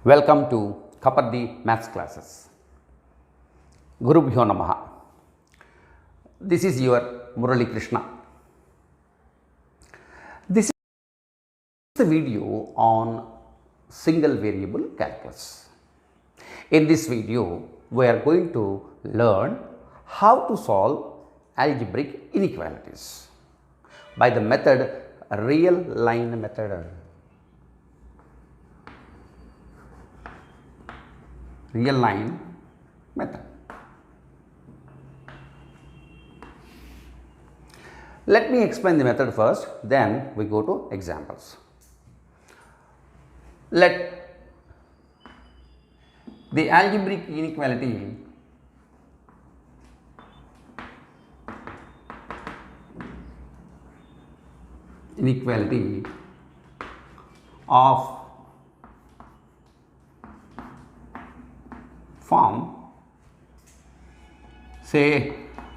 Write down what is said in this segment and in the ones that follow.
Welcome to Kapadi Maths classes. Gurubhyo Namaha. This is your Murali Krishna. This is the video on single variable calculus. In this video, we are going to learn how to solve algebraic inequalities by the method real line method. Real line method. Let me explain the method first, then we go to examples. Let the algebraic inequality of form say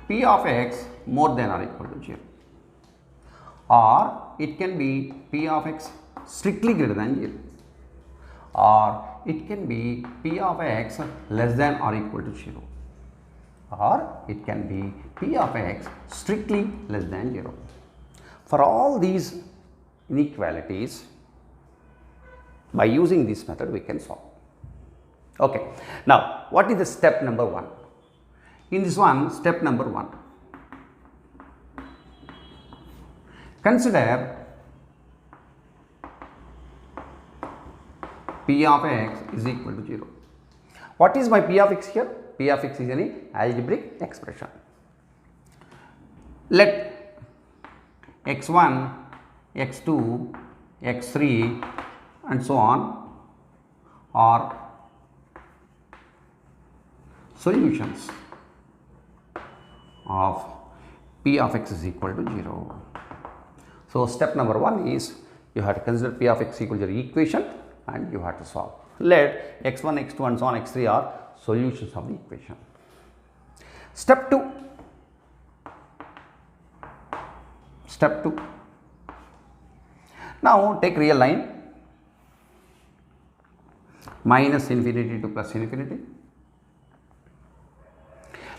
p of x more than or equal to 0, or it can be p of x strictly greater than 0, or it can be p of x less than or equal to 0, or it can be p of x strictly less than 0. For all these inequalities, by using this method we can solve. Okay. Now, what is the step number 1? In this one, step number 1, consider p of x is equal to 0. What is my p of x here? P of x is any algebraic expression. Let x1, x2, x3 and so on are solutions of p of x is equal to 0. So, step number 1 is you have to consider p of x equal to 0 equation and you have to solve. Let x1, x2 and so on x3 are solutions of the equation. Step 2. Step 2. Now, take real line minus infinity to plus infinity.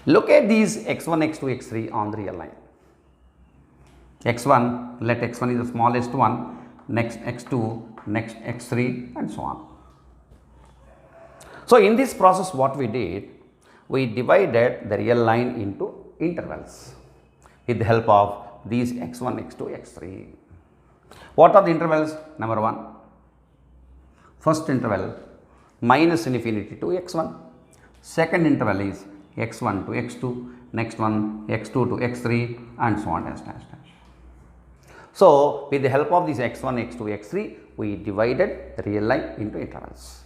Look at these x1, x2, x3 on the real line. x1, let x1 is the smallest one, next x2, next x3 and so on. So, in this process what we did, we divided the real line into intervals with the help of these x1, x2, x3. What are the intervals? Number 1, first interval minus infinity to x1, second interval is x1 to x2, next one x2 to x3 and so on dash dash dash. So, with the help of this x1, x2, x3, we divided the real line into intervals.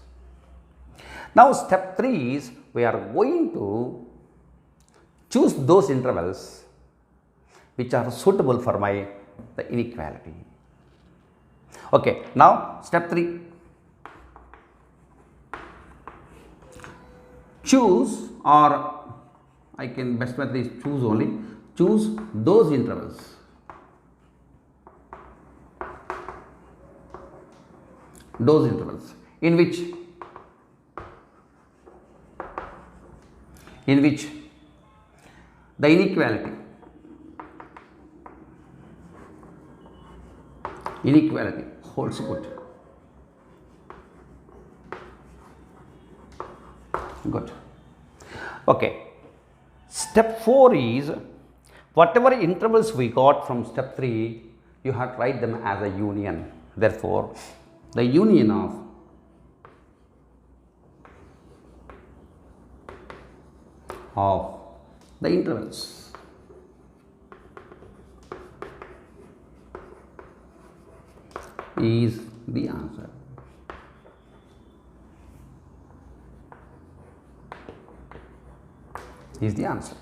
Now, step 3 is we are going to choose those intervals which are suitable for the inequality. Okay, now step 3. Choose, or I can best method is choose only, choose those intervals in which the inequality holds good. Good. Okay. Step 4 is whatever intervals we got from step 3, you have to write them as a union. Therefore, the union of the intervals is the answer. Is the answer.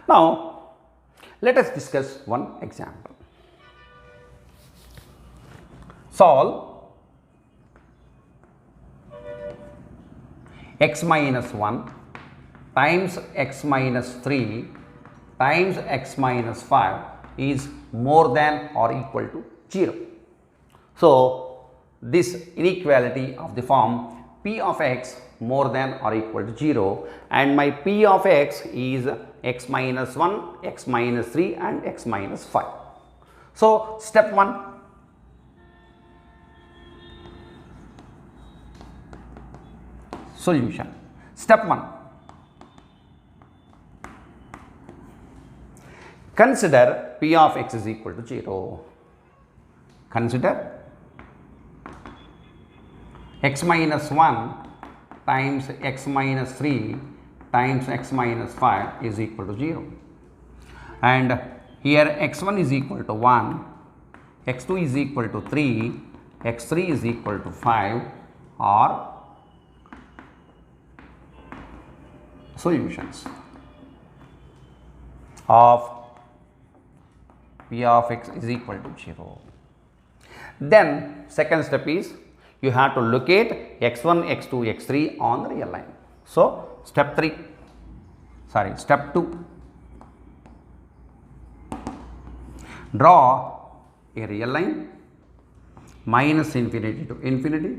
Now, let us discuss one example. Solve x minus 1 times x minus 3 times x minus 5 is more than or equal to 0. So, this inequality of the form p of x more than or equal to 0, and my p of x is x minus 1, x minus 3 and x minus 5. So, step 1, solution. Step 1, consider p of x is equal to 0. Consider x minus 1 times x minus 3 times x minus 5 is equal to 0, and here x1 is equal to 1, x2 is equal to 3, x3 is equal to 5 are solutions of p of x is equal to 0. Then second step is you have to locate x1, x2, x3 on the real line. So, step 2, draw a real line minus infinity to infinity.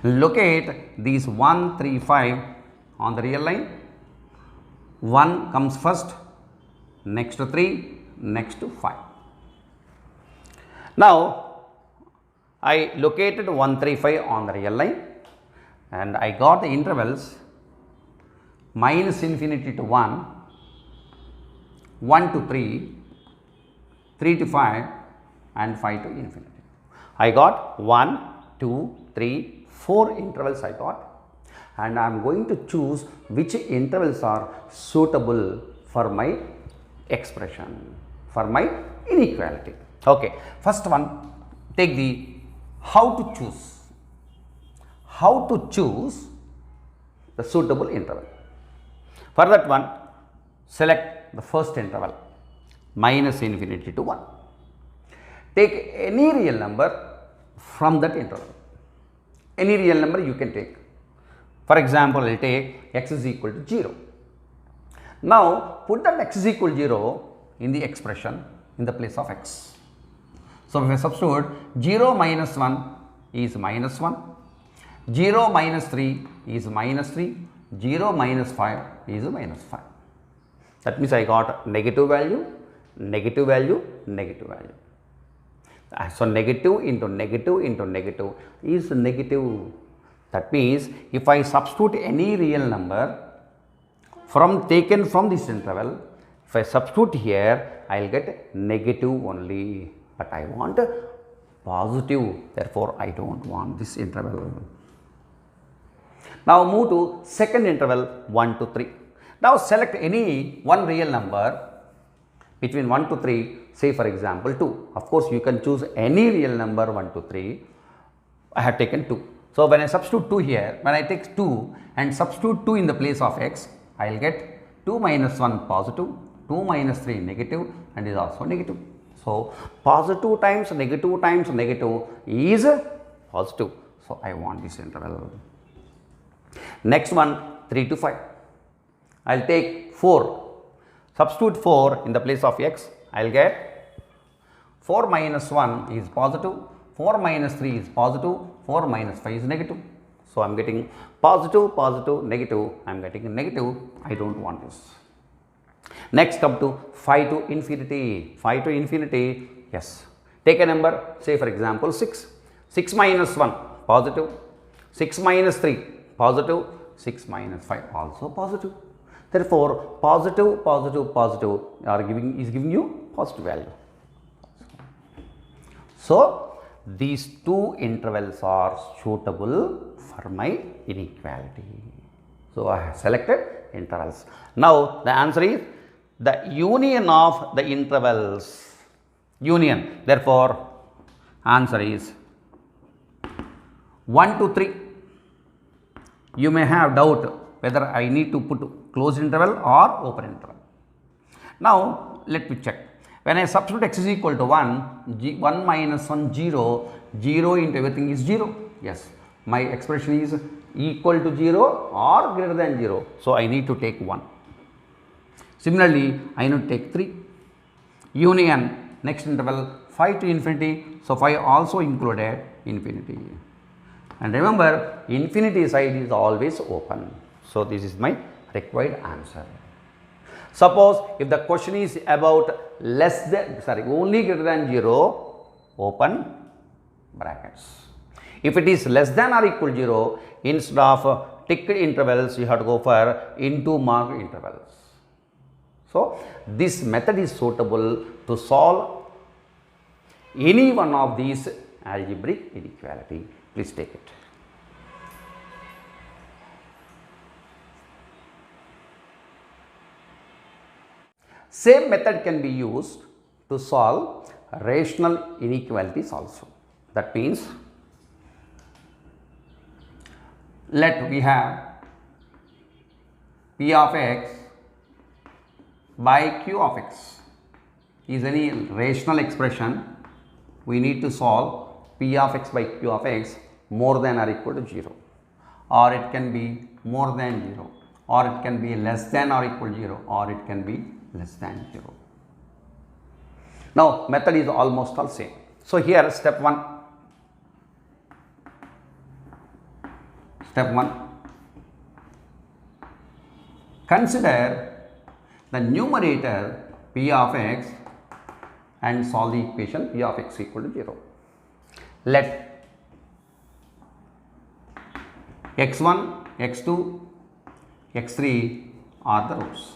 Locate these 1, 3, 5 on the real line. 1 comes first, next to 3, next to 5. Now, I located 1, 3, 5 on the real line, and I got the intervals minus infinity to 1, 1 to 3, 3 to 5 and 5 to infinity. I got 1, 2, 3, 4 intervals I got, and I am going to choose which intervals are suitable for my expression, for my inequality. Okay, first one, take the how to choose the suitable interval. For that one, select the first interval minus infinity to 1. Take any real number from that interval. Any real number you can take. For example, I will take x is equal to 0. Now, put that x is equal to 0 in the expression in the place of x. So, if I substitute 0 minus 1 is minus 1, 0 minus 3 is minus 3, 0 minus 5 is minus 5. That means I got negative value, negative value, negative value. So, negative into negative into negative is negative. That means, if I substitute any real number taken from this interval, if I substitute here, I will get negative only, but I want positive, therefore I do not want this interval. Now, move to second interval 1 to 3. Now, select any one real number between 1 to 3, say for example 2. Of course, you can choose any real number 1 to 3. I have taken 2. So, when I substitute 2 here, when I take 2 and substitute 2 in the place of x, I will get 2 minus 1 positive, 2 minus 3 negative and is also negative. So, positive times negative is positive. So, I want this interval. Next one, 3 to 5. I will take 4. Substitute 4 in the place of x, I will get 4 minus 1 is positive, 4 minus 3 is positive, 4 minus 5 is negative. So, I am getting positive, positive, negative, I am getting a negative, I do not want this. Next, come to 5 to infinity. 5 to infinity, yes. Take a number, say for example 6. 6 minus 1 positive, 6 minus 3 positive, 6 minus 5 also positive. Therefore, positive, positive, positive is giving you positive value. So, these two intervals are suitable for my inequality. So, I have selected intervals. Now, the answer is the union of the intervals. Union. Therefore, answer is 1 to 3. You may have doubt whether I need to put closed interval or open interval. Now, let me check. When I substitute x is equal to 1, 1 minus 1 0, 0 into everything is 0. Yes, my expression is equal to 0 or greater than 0. So, I need to take 1. Similarly, I need to take 3. Union, next interval 5 to infinity, so 5 also included infinity. And remember, infinity side is always open. So, this is my required answer. Suppose if the question is about only greater than 0, open brackets. If it is less than or equal to 0, instead of ticked intervals, you have to go for into marked intervals. So, this method is suitable to solve any one of these algebraic inequality. Please take it. Same method can be used to solve rational inequalities also. That means, let we have P of x by Q of x is any rational expression. We need to solve P of x by Q of x more than or equal to 0, or it can be more than 0, or it can be less than or equal to 0, or it can be less than 0. Now, method is almost all same. So, here step 1. Step 1. Consider the numerator P of x and solve the equation P of x equal to 0. Let x1, x2, x3 are the roots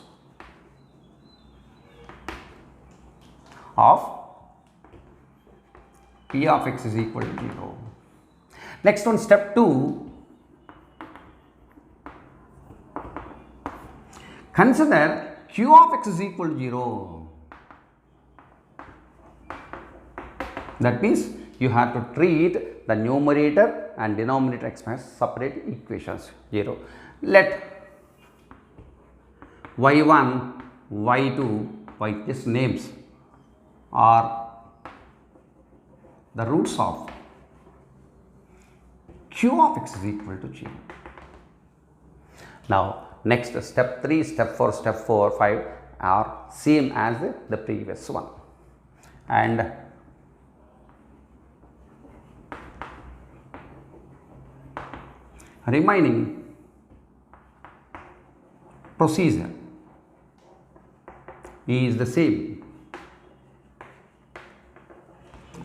of P of x is equal to 0. Next one, step 2. Consider Q of x is equal to 0. That means you have to treat the numerator and denominator express separate equations 0. Let y1, y2, by these names are the roots of Q of x is equal to 0. Now, next step 3, step 4, step 4, 5 are same as the previous one, and remaining procedure is the same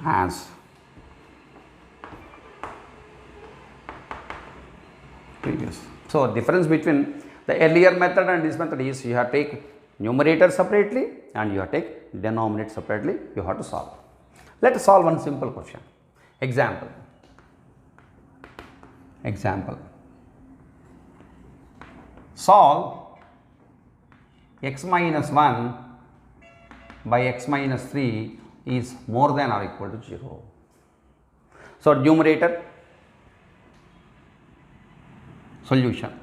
as previous. So, difference between the earlier method and this method is you have to take numerator separately and you have to take denominator separately, you have to solve. Let us solve one simple question. Example. Solve x minus 1 by x minus 3 is more than or equal to 0. So, numerator solution.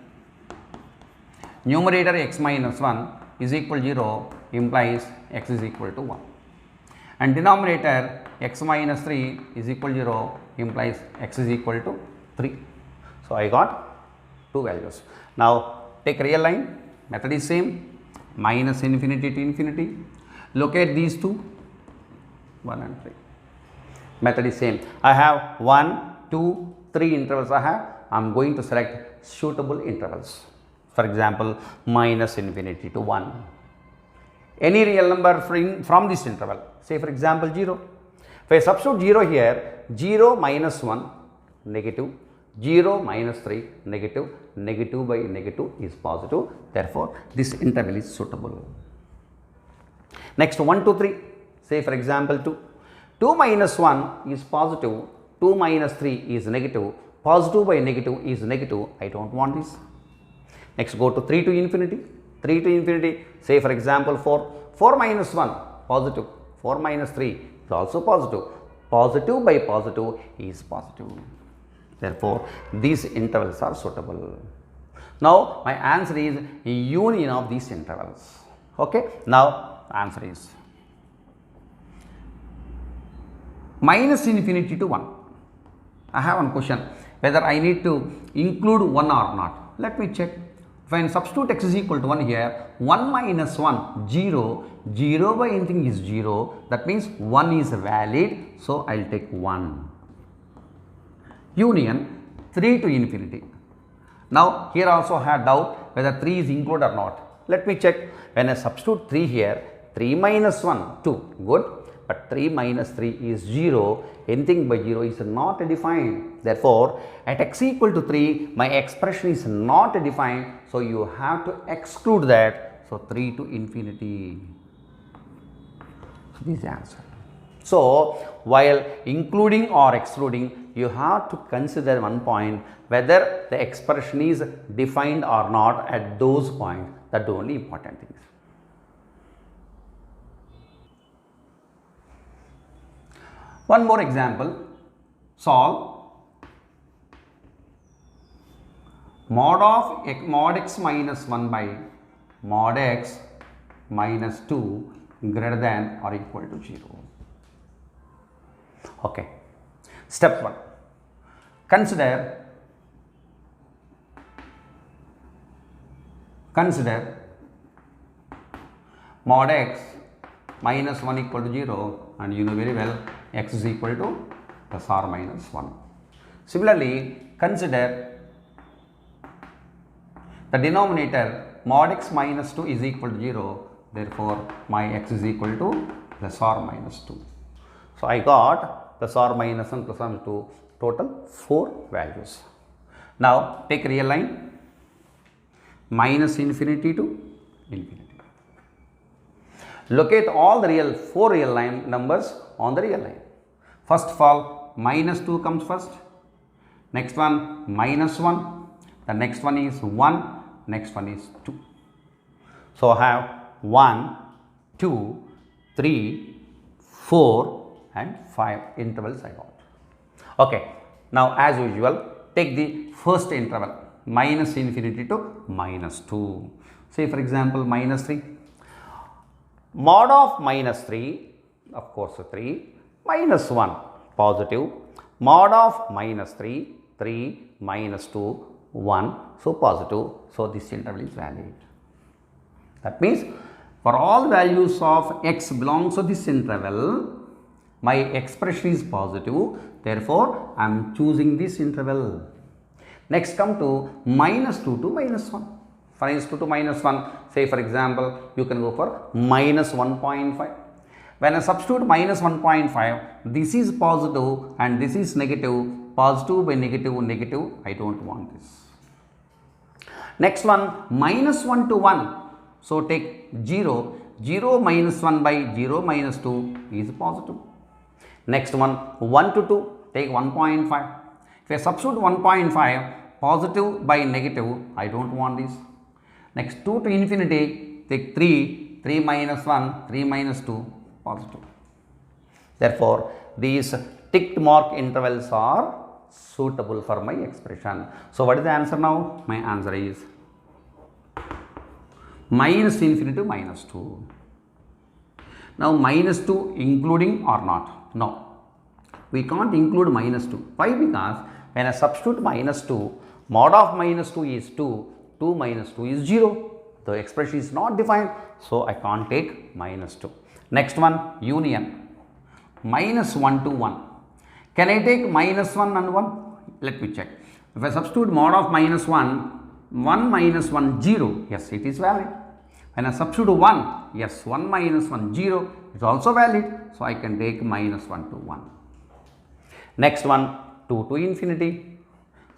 Numerator x minus 1 is equal to 0 implies x is equal to 1, and denominator x minus 3 is equal to 0 implies x is equal to 3. So, I got two values. Now, take real line, method is same, minus infinity to infinity. Locate these two, 1 and 3. Method is same. I have 1, 2, 3 intervals I am going to select suitable intervals. For example, minus infinity to 1. Any real number from this interval, say for example 0. If I substitute 0 here, 0 minus 1 negative, 0 minus 3 negative, negative by negative is positive. Therefore, this interval is suitable. Next 1 to 3, say for example 2. 2 minus 1 is positive, 2 minus 3 is negative, positive by negative is negative. I do not want this. Next, go to 3 to infinity. 3 to infinity, say for example 4. 4 minus 1 positive, 4 minus 3 is also positive. Positive by positive is positive. Therefore, these intervals are suitable. Now, my answer is union of these intervals. Okay. Now, answer is minus infinity to 1. I have one question whether I need to include 1 or not. Let me check. If I substitute x is equal to 1 here, 1 minus 1, 0, 0 by anything is 0, that means 1 is valid, so I will take 1. Union 3 to infinity. Now here also I had doubt whether 3 is included or not. Let me check. When I substitute 3 here, 3 minus 1, 2, good, but 3 minus 3 is 0, anything by 0 is not defined. Therefore, at x equal to 3, my expression is not defined, so you have to exclude that. So 3 to infinity. So this is the answer. So while including or excluding, you have to consider one point, whether the expression is defined or not at those points. That's the only important thing. One more example, solve mod x minus 1 by mod x minus 2 greater than or equal to 0. Okay. Step 1. Consider mod x minus 1 equal to 0, and you know very well x is equal to plus or minus 1. Similarly, consider the denominator mod x minus 2 is equal to 0, therefore my x is equal to plus or minus 2. So I got plus or minus 1 plus or minus 2, total 4 values. Now take real line, minus infinity to infinity. Locate all the 4 real line numbers on the real line. First of all, minus 2 comes first, next one minus 1, the next one is 1, next one is 2. So I have 1, 2, 3, 4 and 5 intervals I got. Okay, now as usual, take the first interval, minus infinity to minus 2. Say for example, minus 3. Mod of minus 3, of course 3, minus 1, positive. Mod of minus 3, 3, minus 2, 1, so positive. So this interval is valid. That means for all values of x belongs to this interval, my expression is positive. Therefore, I am choosing this interval. Next come to minus 2 to minus 1. Minus 2 to minus 1, say for example, you can go for minus 1.5. When I substitute minus 1.5, this is positive and this is negative. Positive by negative, negative, I don't want this. Next one, minus 1 to 1. So take 0. 0 minus 1 by 0 minus 2 is positive. Next one, 1 to 2, take 1.5. If I substitute 1.5, positive by negative, I don't want this. Next 2 to infinity, take 3, 3 minus 1, 3 minus 2, positive. Therefore, these ticked mark intervals are suitable for my expression. So, what is the answer now? My answer is minus infinity to minus 2. Now, minus 2 including or not? No, we can't include minus 2. Why? Because when I substitute minus 2, mod of minus 2 is 2, 2 minus 2 is 0. The expression is not defined, so I can't take minus 2. Next one, union, minus 1 to 1. Can I take minus 1 and 1? Let me check. If I substitute mod of minus 1, 1 minus 1, 0. Yes, it is valid. When I substitute 1, yes, 1 minus 1, 0. It's also valid. So, I can take minus 1 to 1. Next one, 2 to infinity.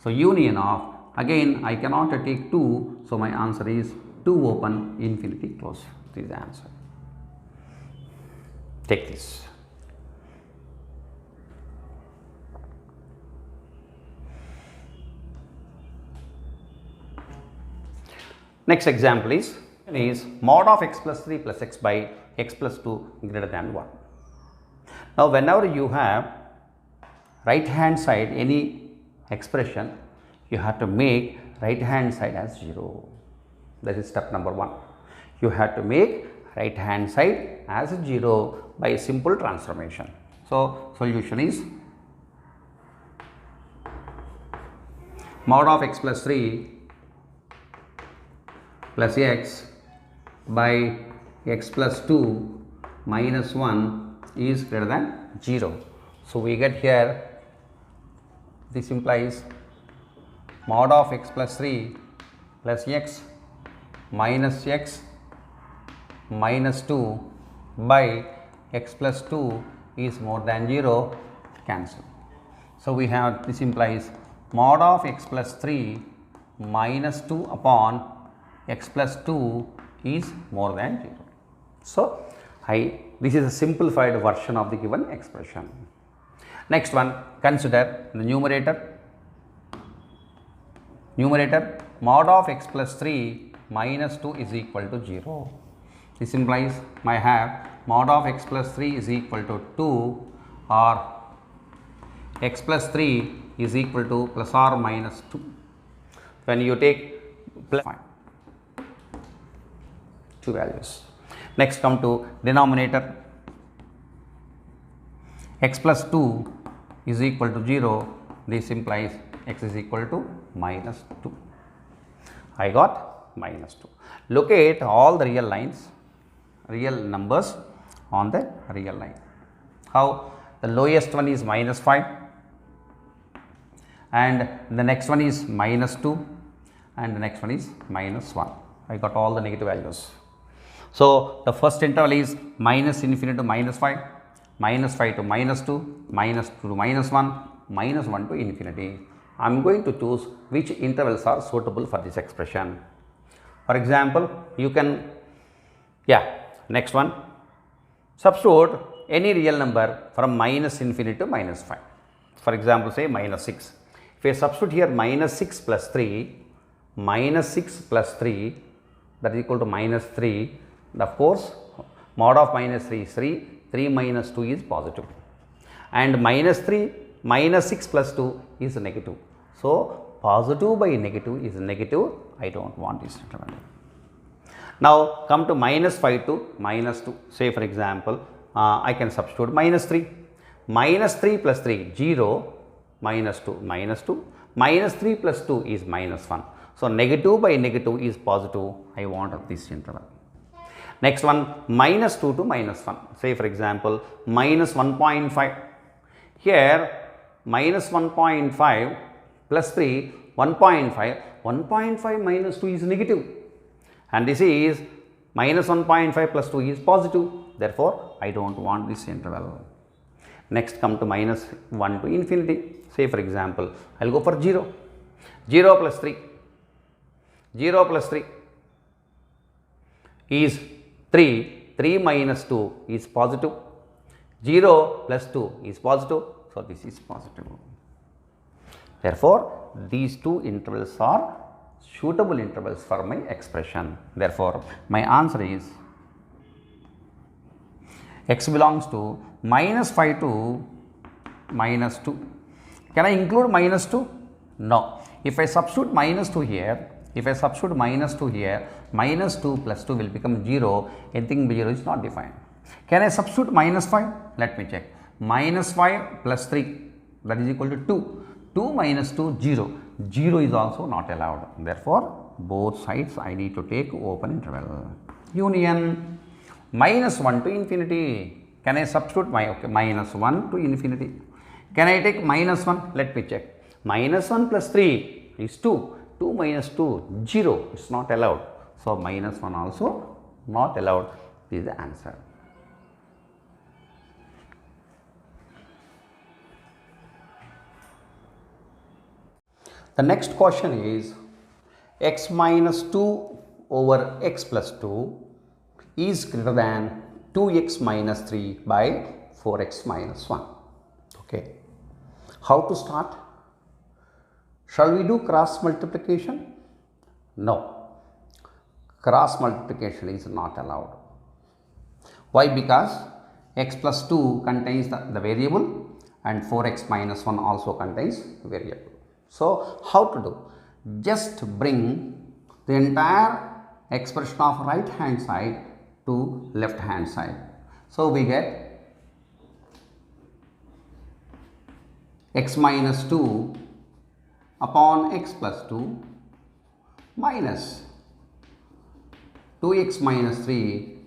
So, union of, again I cannot take 2. So, my answer is 2 open, infinity close. This is the answer. Take this. Next example is mod of x plus 3 plus x by x plus 2 greater than 1. Now, whenever you have right hand side any expression, you have to make right hand side as 0. That is step number 1. You have to make right hand side as 0 by simple transformation. So, solution is mod of x plus 3 plus x by x plus 2 minus 1 is greater than 0. So, we get here, this implies mod of x plus 3 plus x minus 2 by x plus 2 is more than 0, cancel. So, we have, this implies mod of x plus 3 minus 2 upon x plus 2 is more than 0. So, this is a simplified version of the given expression. Next one, consider the numerator. Mod of x plus 3 minus 2 is equal to 0. This implies I have mod of x plus 3 is equal to 2, or x plus 3 is equal to plus or minus 2. When you take plus, fine, two values. Next, come to denominator. X plus 2 is equal to 0. This implies x is equal to minus 2. I got minus 2. Locate all the real lines, real numbers on the real line. How? The lowest one is minus 5, and the next one is minus 2, and the next one is minus 1. I got all the negative values. So, the first interval is minus infinity to minus 5, minus 5 to minus 2, minus 2 to minus 1, minus 1 to infinity. I am going to choose which intervals are suitable for this expression. For example, you can, next one, substitute any real number from minus infinity to minus 5. For example, say minus 6. If I substitute here minus 6 plus 3, that is equal to minus 3. Of course, mod of minus 3 is 3, 3 minus 2 is positive, and minus 6 plus 2 is negative. So, positive by negative is negative. I do not want this interval. Now, come to minus 5 to minus 2. Say for example, I can substitute minus 3. Minus 3 plus 3, 0, minus 2, minus 2. Minus 3 plus 2 is minus 1. So, negative by negative is positive. I want this interval. Next one, minus 2 to minus 1. Say for example, minus 1.5. Here, minus 1.5 plus 3, 1.5. 1.5 minus 2 is negative. And this is minus 1.5 plus 2 is positive. Therefore, I do not want this interval. Next, come to minus 1 to infinity. Say for example, I will go for 0. 0 plus 3. 0 plus 3 is 3. 3 minus 2 is positive. 0 plus 2 is positive. So, this is positive. Therefore, these two intervals are suitable intervals for my expression. Therefore, my answer is x belongs to minus 5 to minus 2. Can I include minus 2? No. If I substitute minus 2 here, minus 2 plus 2 will become 0. Anything by 0 is not defined. Can I substitute minus 5? Let me check. Minus 5 plus 3, that is equal to 2. 2 minus 2, 0. 0 is also not allowed. Therefore, both sides I need to take open interval. Union, minus 1 to infinity. Can I substitute minus 1 to infinity? Can I take minus 1? Let me check. Minus 1 plus 3 is 2. 2 minus 2, 0. It is not allowed. So, minus 1 also not allowed. This is the answer. The next question is x minus 2 over x plus 2 is greater than 2x minus 3 by 4x minus 1. Okay. How to start? Shall we do cross multiplication? No. Cross multiplication is not allowed. Why? Because x plus 2 contains the variable and 4x minus 1 also contains variable. So, how to do? Just bring the entire expression of right hand side to left hand side. So, we get x minus 2 upon x plus 2 minus 2x minus 3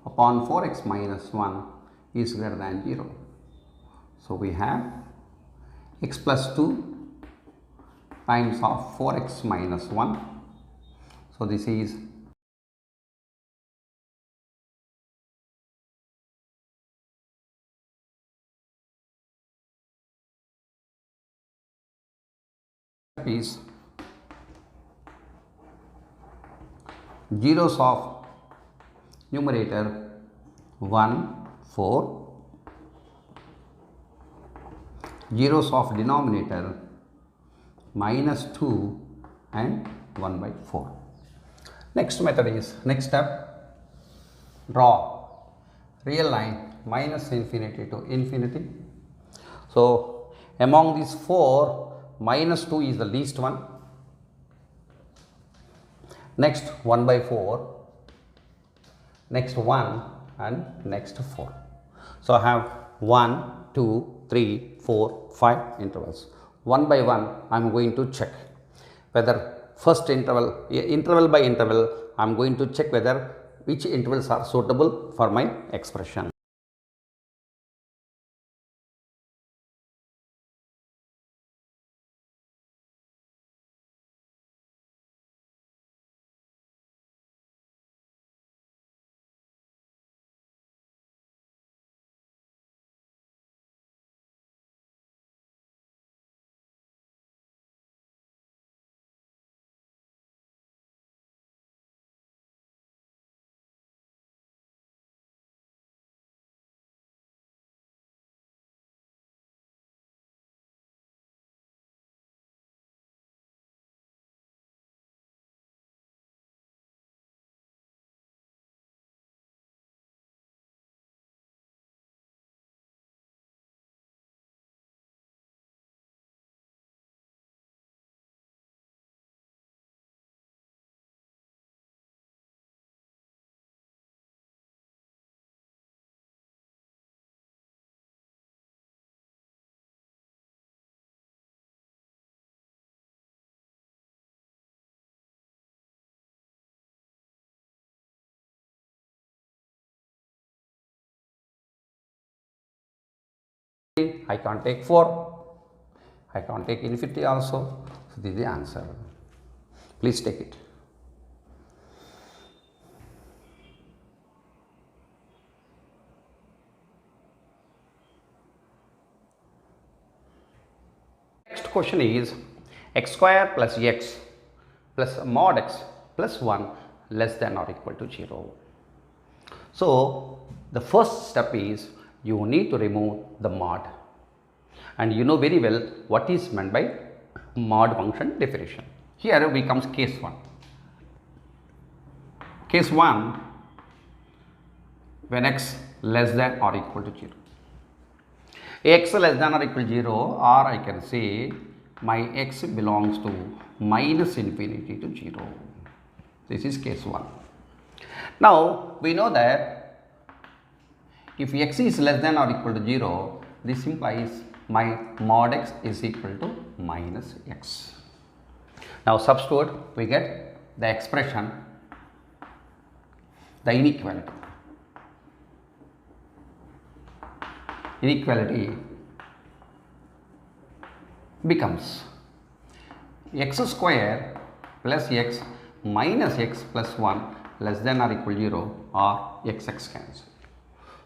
upon 4x minus 1 is greater than 0. So, we have x plus 2 times of 4x minus 1. So, this is zeros of numerator 1, 4, zeros of denominator minus 2 and 1 by 4. Next method is, next step, draw real line minus infinity to infinity. So, among these 4, minus 2 is the least one. Next 1 by 4, next 1 and next 4. So, I have 1, 2, 3, 4, 5 intervals. One by one I am going to check whether first interval by interval I am going to check whether which intervals are suitable for my expression. I can't take 4, I can't take infinity also. So, this is the answer. Please take it. Next question is x square plus x plus mod x plus 1 less than or equal to 0. So, the first step is you need to remove the mod, and you know very well what is meant by mod function definition. Here becomes case 1. Case 1, when x less than or equal to 0. X less than or equal to 0, or I can say my x belongs to minus infinity to 0. This is case 1. Now, we know that if x is less than or equal to 0, this implies my mod x is equal to minus x. Now, substitute, we get the expression, the inequality. Inequality becomes x square plus x minus x plus 1 less than or equal to 0, or xx cancel.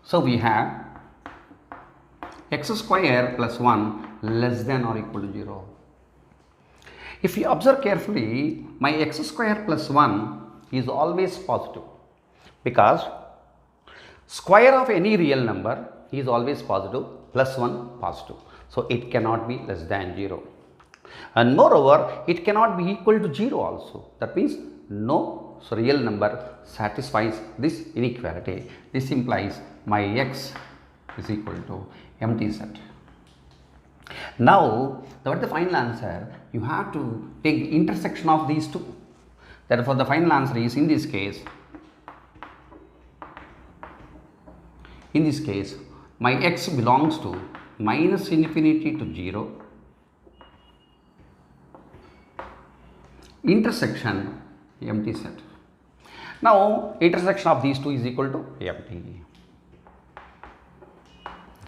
So, we have x square plus 1 less than or equal to 0. If you observe carefully, my x square plus 1 is always positive, because square of any real number is always positive, plus 1 positive. So, it cannot be less than 0, and moreover it cannot be equal to 0 also. That means no real number satisfies this inequality. This implies my x is equal to empty set. Now, what is the final answer? You have to take the intersection of these two. Therefore, the final answer is, in this case, my x belongs to minus infinity to 0, intersection empty set. Now intersection of these two is equal to empty.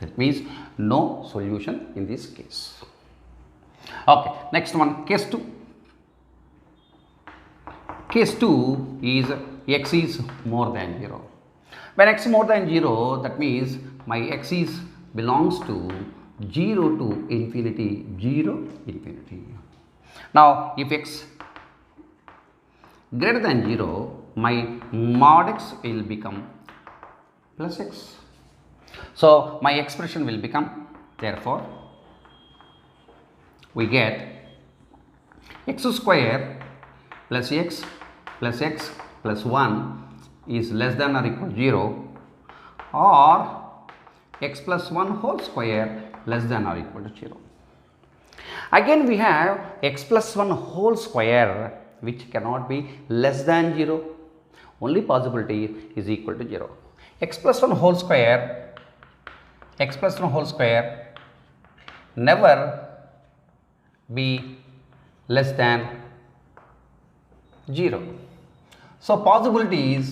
That means no solution in this case. Okay, next one, case 2. Case 2 is x is more than 0. When x is more than 0, that means my x is belongs to 0 to infinity, 0, infinity. Now, if x greater than 0, my mod x will become plus x. So, my expression will become, therefore, we get x square plus x plus 1 is less than or equal to 0, or x plus 1 whole square less than or equal to 0. Again we have x plus 1 whole square which cannot be less than 0, only possibility is equal to 0. X plus 1 whole square never be less than 0. So, possibility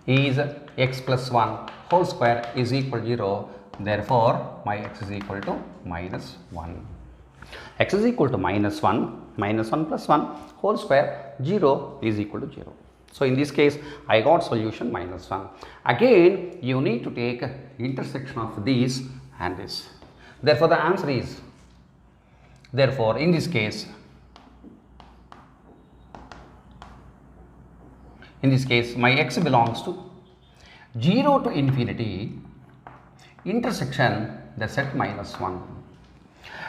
is x plus 1 whole square is equal to 0. Therefore, my x is equal to minus 1. X is equal to minus 1 plus 1 whole square, 0 is equal to 0. So, in this case I got solution minus 1. Again you need to take intersection of these and this. Therefore, the answer is, therefore, in this case my x belongs to 0 to infinity, intersection the set minus 1.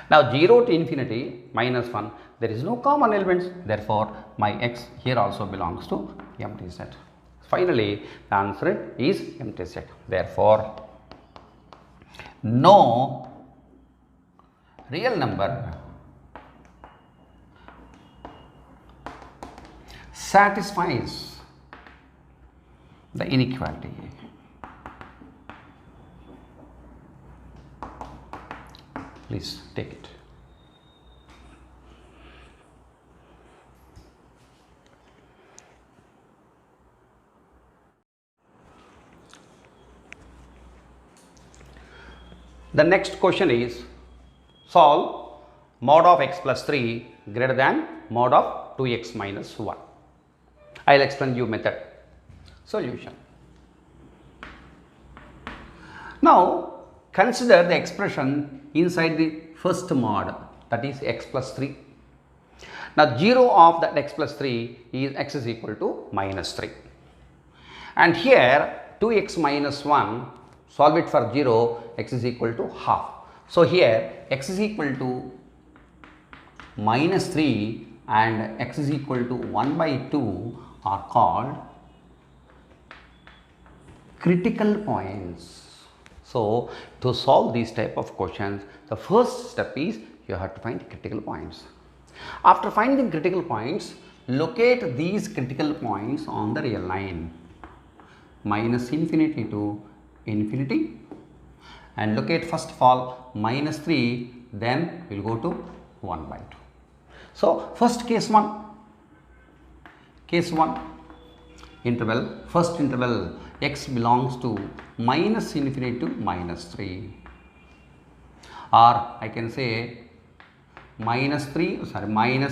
Now 0 to infinity minus 1, there is no common elements, therefore my x here also belongs to empty set. Finally, the answer is empty set. Therefore, no real number satisfies the inequality. Please take it. The next question is, solve mod of x plus 3 greater than mod of 2x minus 1. I will explain you method. Solution. Now, consider the expression inside the first mod, that is x plus 3. Now, 0 of that x plus 3 is x is equal to minus 3. And here 2x minus 1, solve it for 0, x is equal to half. So, here x is equal to minus 3 and x is equal to 1 by 2 are called critical points. So, to solve these type of questions, the first step is you have to find critical points. After finding critical points, locate these critical points on the real line minus infinity to infinity, and locate first of all minus 3, then we will go to 1 by 2. So, first case 1, interval, first interval x belongs to minus infinity to minus 3, or I can say minus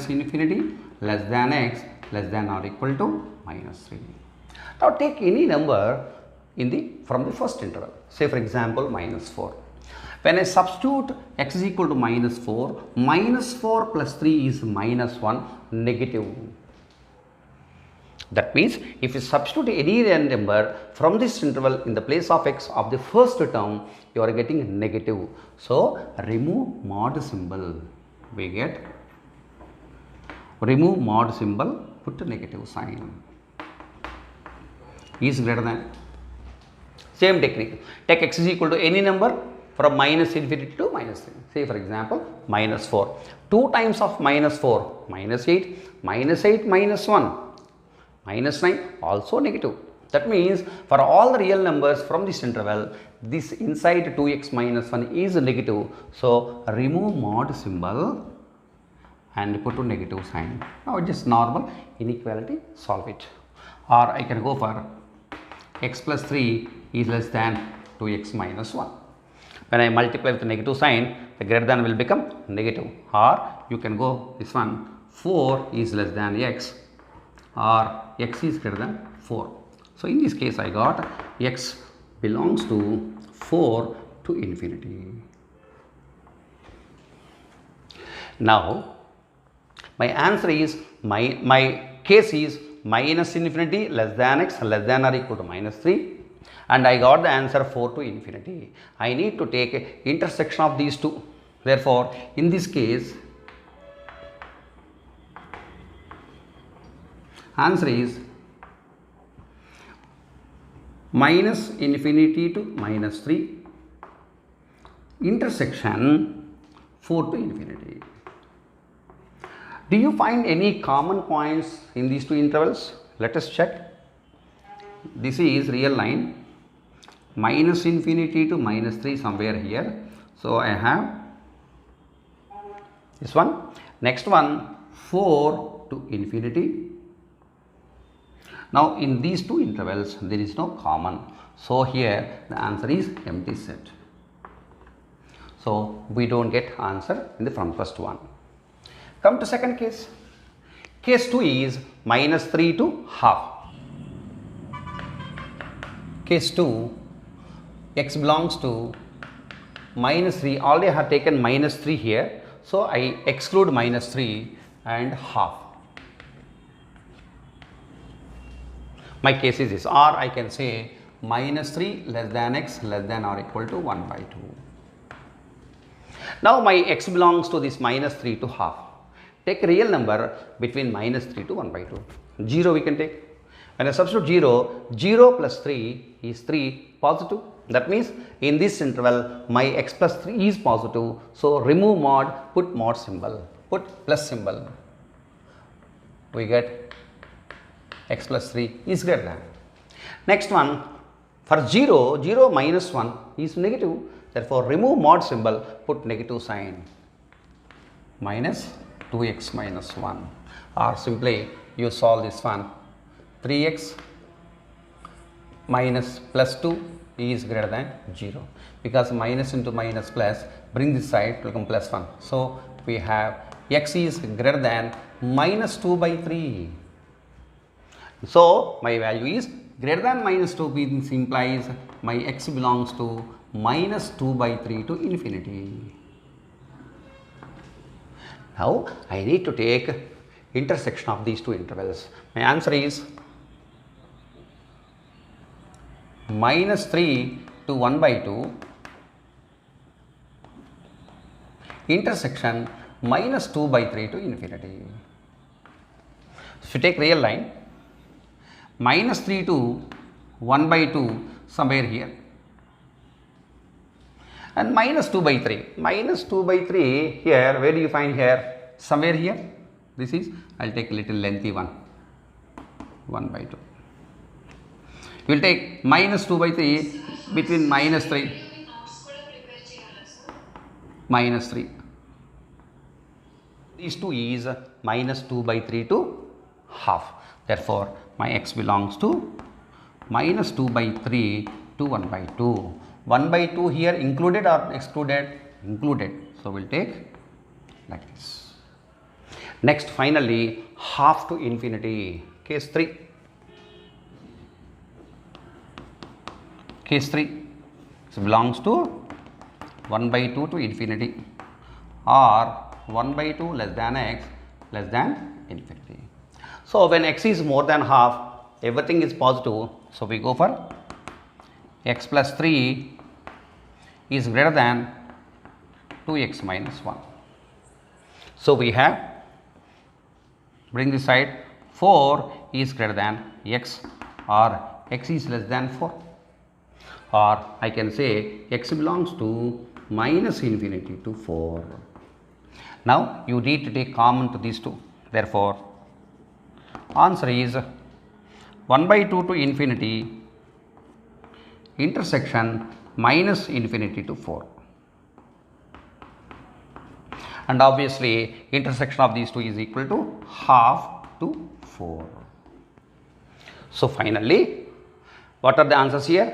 infinity less than x less than or equal to minus 3. Now, take any number from the first interval, say for example minus 4. When I substitute x is equal to minus 4 plus 3 is minus 1, negative. That means, if you substitute any number from this interval in the place of x of the first term, you are getting negative. So, remove mod symbol, we get remove mod symbol, put a negative sign, is greater than. Same technique, take x is equal to any number from minus infinity to minus 3. Say for example, minus 4. 2 times of minus 4, minus 8, minus 8 minus 1, minus 9, also negative. That means, for all the real numbers from this interval, this inside 2x minus 1 is negative. So, remove mod symbol and put to negative sign. Now it is normal inequality, solve it. Or I can go for x plus 3 is less than 2x minus 1. When I multiply with the negative sign, the greater than will become negative. Or you can go this one, 4 is less than x, or x is greater than 4. So in this case I got x belongs to 4 to infinity. Now my answer is, my case is minus infinity less than x less than or equal to minus 3, and I got the answer 4 to infinity. I need to take intersection of these two. Therefore in this case answer is minus infinity to minus 3 intersection 4 to infinity. Do you find any common points in these two intervals? Let us check. This is real line, minus infinity to minus 3 somewhere here. So I have this one. Next one, 4 to infinity. Now in these two intervals there is no common. So here the answer is empty set. So we don't get answer in the from first one. Come to second case. Case 2 is minus 3 to half. Case 2, x belongs to minus 3. Already I have taken minus 3 here. So I exclude minus 3 and half. My case is this, or I can say minus 3 less than x less than or equal to 1 by 2. Now my x belongs to this minus 3 to half. Take a real number between minus 3 to 1 by 2. 0 we can take. When I substitute 0, 0 plus 3 is 3 positive. That means in this interval my x plus 3 is positive. So remove mod, put mod symbol, put plus symbol. We get x plus 3 is greater than. Next one, for 0, 0 minus 1 is negative. Therefore remove mod symbol, put negative sign, minus 2x minus 1, or simply you solve this one, 3x minus plus 2 is greater than 0, because minus into minus plus, bring this side to become plus 1. So we have x is greater than minus 2 by 3. So my value is greater than minus 2, means implies my x belongs to minus 2 by 3 to infinity. Now I need to take intersection of these two intervals. My answer is minus 3 to 1 by 2 intersection minus 2 by 3 to infinity. So if you take real line, minus 3 to 1 by 2 somewhere here, and minus 2 by 3. Minus 2 by 3 here, where do you find here? Somewhere here. This is, I will take a little lengthy one, 1 by 2. You will take minus 2 by 3 between minus 3, minus 3. These two is minus 2 by 3 to half. Therefore, my x belongs to minus 2 by 3 to 1 by 2. 1 by 2 here included or excluded? Included. So we will take like this. Next, finally, half to infinity. Case 3. Case 3 belongs to 1 by 2 to infinity, or 1 by 2 less than x less than infinity. So when x is more than half, everything is positive. So we go for x plus 3 is greater than 2x minus 1. So we have, bring this side, 4 is greater than x, or x is less than 4, or I can say x belongs to minus infinity to 4. Now you need to take common to these two. Therefore answer is 1 by 2 to infinity intersection minus infinity to 4. and obviously intersection of these two is equal to half to 4. So finally, what are the answers here?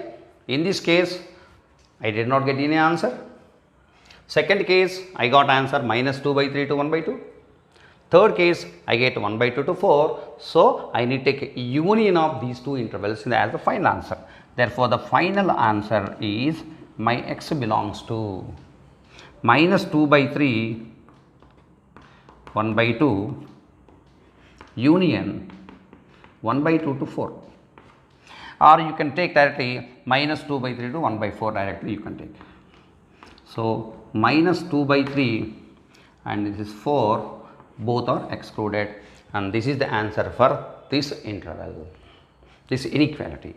In this case, I did not get any answer. Second case, I got answer minus 2 by 3 to 1 by 2. Third case, I get 1 by 2 to 4. So I need to take a union of these two intervals as the final answer. Therefore, the final answer is my x belongs to minus 2 by 3, 1 by 2, union 1 by 2 to 4. Or you can take directly minus 2 by 3 to 1 by 4 directly you can take. So minus 2 by 3 and this is 4, both are excluded, and this is the answer for this interval, this inequality.